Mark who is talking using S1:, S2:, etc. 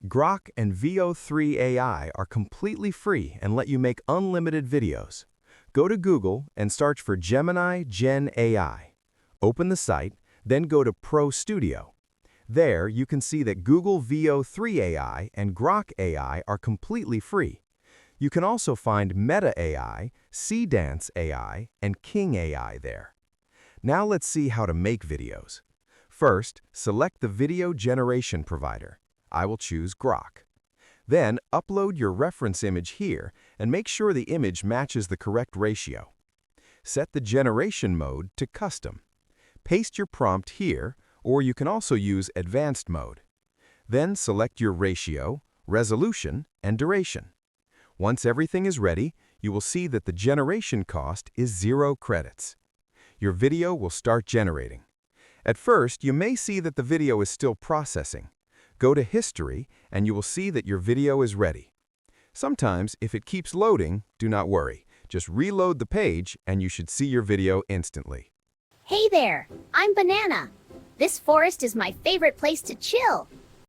S1: Grok and Veo 3 AI are completely free and let you make unlimited videos. Go to Google and search for Gemini Gen AI. Open the site, then go to Pro Studio. There, you can see that Google Veo 3 AI and Grok AI are completely free. You can also find Meta AI, Dance AI, and King AI there. Now let's see how to make videos. First, select the video generation provider. I will choose Grok. Then, upload your reference image here and make sure the image matches the correct ratio. Set the generation mode to Custom. Paste your prompt here, or you can also use Advanced mode. Then select your ratio, resolution, and duration. Once everything is ready, you will see that the generation cost is 0 credits. Your video will start generating. At first, you may see that the video is still processing. Go to History, and you will see that your video is ready. Sometimes, if it keeps loading, do not worry. Just reload the page, and you should see your video instantly.
S2: Hey there, I'm Banana. This forest is my favorite place to chill.